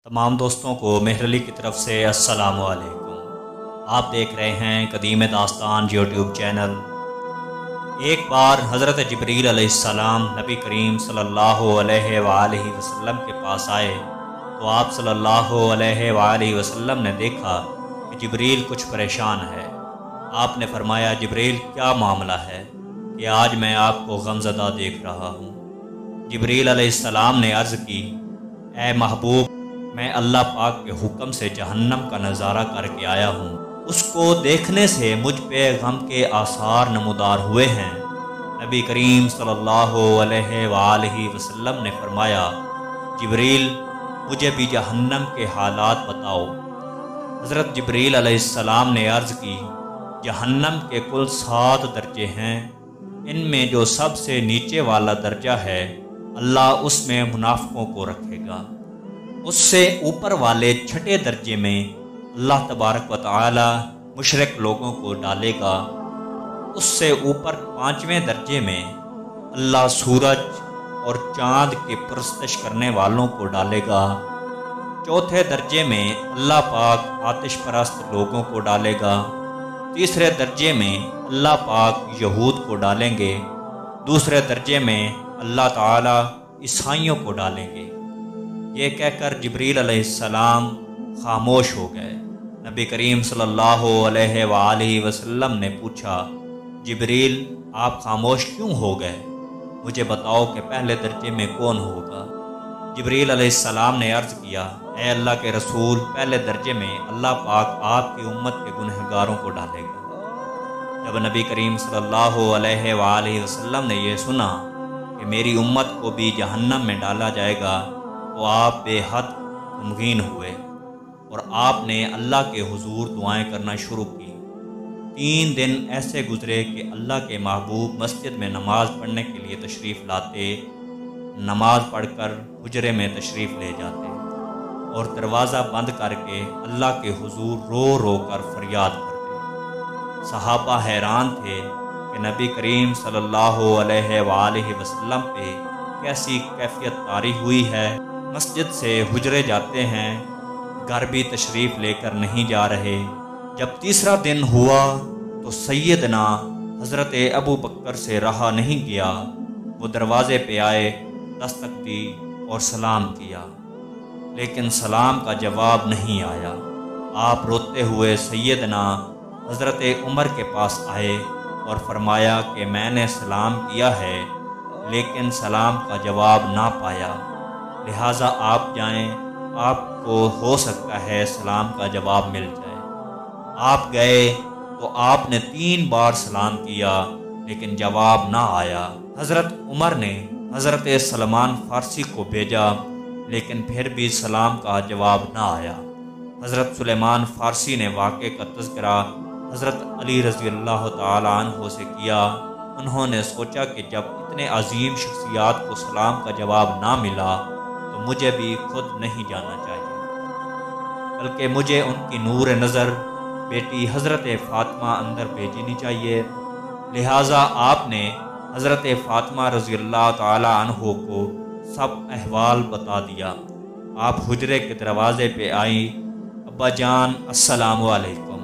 تمام دوستوں کو مہر علی کی طرف سے السلام علیکم۔ آپ دیکھ رہے ہیں قدیم داستان یوٹیوب چینل۔ ایک بار حضرت جبریل علیہ السلام نبی کریم صلی اللہ علیہ وآلہ وسلم کے پاس آئے تو آپ صلی اللہ علیہ وآلہ وسلم نے دیکھا کہ جبریل کچھ پریشان ہے۔ آپ نے فرمایا، جبریل کیا معاملہ ہے کہ آج میں آپ کو غمزدہ دیکھ رہا ہوں؟ جبریل علیہ السلام نے عرض کی، اے محبوب، میں اللہ پاک کے حکم سے جہنم کا نظارہ کر کے آیا ہوں۔ اس کو دیکھنے سے مجھ پہ غم کے آثار نمودار ہوئے ہیں۔ نبی کریم صلی اللہ علیہ وآلہ وسلم نے فرمایا، جبریل مجھے بھی جہنم کے حالات بتاؤ۔ حضرت جبریل علیہ السلام نے عرض کی، جہنم کے کل 7 درجے ہیں۔ ان میں جو سب سے نیچے والا درجہ ہے، اللہ اس میں منافقوں کو رکھے گا۔ اس سے اوپر والے 6 درجے میں اللہ تبارک و تعالی مشرک لوگوں کو ڈالے گا۔ اس سے اوپر 5ویں درجے میں اللہ سورج اور چاند کے پرستش کرنے والوں کو ڈالے گا۔ 4تھے درجے میں اللہ پاک آتش پرست لوگوں کو ڈالے گا۔ 3رے درجے میں اللہ پاک یہود کو ڈالیں گے۔ 2سرے درجے میں اللہ تعالی عیسائیوں کو ڈالیں گے۔ یہ کہہ کر جبریل علیہ السلام خاموش ہو گئے۔ نبی کریم صلی اللہ علیہ وآلہ وسلم نے پوچھا، جبریل آپ خاموش کیوں ہو گئے؟ مجھے بتاؤ کہ پہلے درجے میں کون ہوگا؟ جبریل علیہ السلام نے عرض کیا، اے اللہ کے رسول، پہلے درجے میں اللہ پاک آپ کی امت کے گنہگاروں کو ڈالے گا۔ جب نبی کریم صلی اللہ علیہ وآلہ وسلم نے یہ سنا کہ میری امت کو بھی جہنم میں ڈالا جائے گا تو آپ بے حد غمگین ہوئے اور آپ نے اللہ کے حضور دعائیں کرنا شروع کی۔ 3 دن ایسے گزرے کہ اللہ کے محبوب مسجد میں نماز پڑھنے کے لیے تشریف لاتے، نماز پڑھ کر حجرے میں تشریف لے جاتے اور دروازہ بند کر کے اللہ کے حضور رو رو کر فریاد کرتے۔ صحابہ حیران تھے کہ نبی کریم صلی اللہ علیہ وآلہ وسلم پہ کیسی کیفیت طاری ہوئی ہے۔ مسجد سے حجرے جاتے ہیں، گھر بھی تشریف لے کر نہیں جا رہے۔ جب 3را دن ہوا تو سیدنا حضرت ابو بکر سے رہا نہیں گیا۔ وہ دروازے پہ آئے، دستک دی اور سلام کیا، لیکن سلام کا جواب نہیں آیا۔ آپ روتے ہوئے سیدنا حضرت عمر کے پاس آئے اور فرمایا کہ میں نے سلام کیا ہے لیکن سلام کا جواب نہ پایا، لہٰذا آپ جائیں، آپ کو ہو سکتا ہے سلام کا جواب مل جائے۔ آپ گئے تو آپ نے 3 بار سلام کیا لیکن جواب نہ آیا۔ حضرت عمر نے حضرت سلمان فارسی کو بھیجا لیکن پھر بھی سلام کا جواب نہ آیا۔ حضرت سلیمان فارسی نے واقعے کا تذکرہ حضرت علی رضی اللہ تعالی عنہ سے کیا۔ انہوں نے سوچا کہ جب اتنے عظیم شخصیات کو سلام کا جواب نہ ملا تو مجھے بھی خود نہیں جانا چاہیے، بلکہ مجھے ان کی نور نظر بیٹی حضرت فاطمہ اندر بھیجنی چاہیے۔ لہٰذا آپ نے حضرت فاطمہ رضی اللہ تعالی عنہ کو سب احوال بتا دیا۔ آپ حجرے کے دروازے پہ آئیں، ابا جان السلام علیکم۔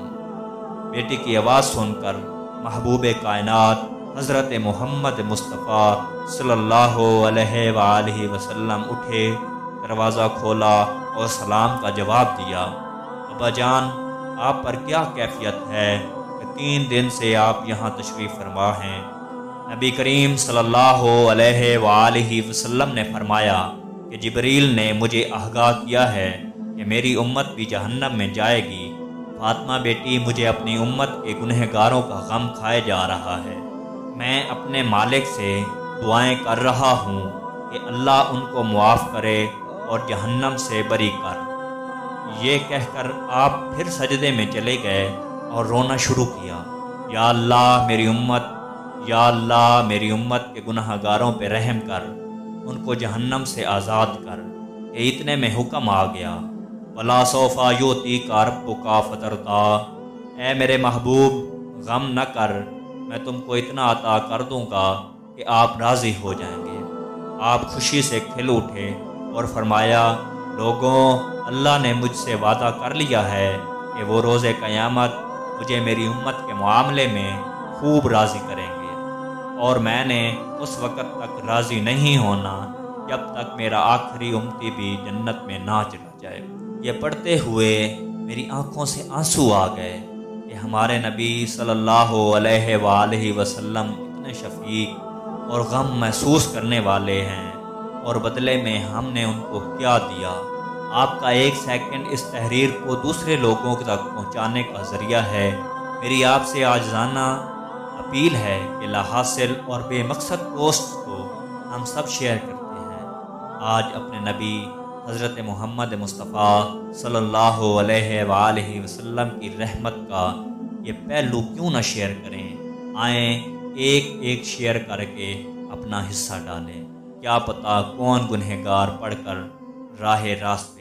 بیٹی کی آواز سن کر محبوب کائنات حضرت محمد مصطفیٰ صلی اللہ علیہ وآلہ وسلم اٹھے، دروازہ کھولا اور سلام کا جواب دیا۔ ابا جان، آپ پر کیا کیفیت ہے کہ 3 دن سے آپ یہاں تشریف فرما ہیں؟ نبی کریم صلی اللہ علیہ وآلہ وسلم نے فرمایا کہ جبریل نے مجھے آگاہ کیا ہے کہ میری امت بھی جہنم میں جائے گی۔ فاطمہ بیٹی، مجھے اپنی امت کے گنہگاروں کا غم کھائے جا رہا ہے۔ میں اپنے مالک سے دعائیں کر رہا ہوں کہ اللہ ان کو معاف کرے اور جہنم سے بری کر۔ یہ کہہ کر آپ پھر سجدے میں چلے گئے اور رونا شروع کیا، یا اللہ میری امت، یا اللہ میری امت کے گناہ گاروں پہ رحم کر، ان کو جہنم سے آزاد کر۔ کہ اتنے میں حکم آ گیا، وَلَا سَوْفَ يُعْطِيكَ رَبُّكَ فَتَرْضَىٰ، اے میرے محبوب غم نہ کر، میں تم کو اتنا عطا کر دوں گا کہ آپ راضی ہو جائیں گے۔ آپ خوشی سے کھل اٹھے اور فرمایا، لوگوں اللہ نے مجھ سے وعدہ کر لیا ہے کہ وہ روز قیامت مجھے میری امت کے معاملے میں خوب راضی کریں گے، اور میں نے اس وقت تک راضی نہیں ہونا جب تک میرا آخری امتی بھی جنت میں نہ چلا جائے۔ یہ پڑھتے ہوئے میری آنکھوں سے آنسو آ گئے کہ ہمارے نبی صلی اللہ علیہ وآلہ وسلم اتنے شفیق اور غم محسوس کرنے والے ہیں، اور بدلے میں ہم نے ان کو کیا دیا۔ آپ کا ایک سیکنڈ اس تحریر کو دوسرے لوگوں تک پہنچانے کا ذریعہ ہے۔ میری آپ سے عاجزانہ اپیل ہے کہ لا حاصل اور بے مقصد پوسٹ کو ہم سب شیئر کرتے ہیں۔ آج اپنے نبی حضرت محمد مصطفیٰ صلی اللہ علیہ وآلہ وسلم کی رحمت کا یہ پہلو کیوں نہ شیئر کریں؟ آئیں ایک ایک شیئر کر کے اپنا حصہ ڈالیں، کیا پتہ کون گنہگار پڑھ کر راہ راست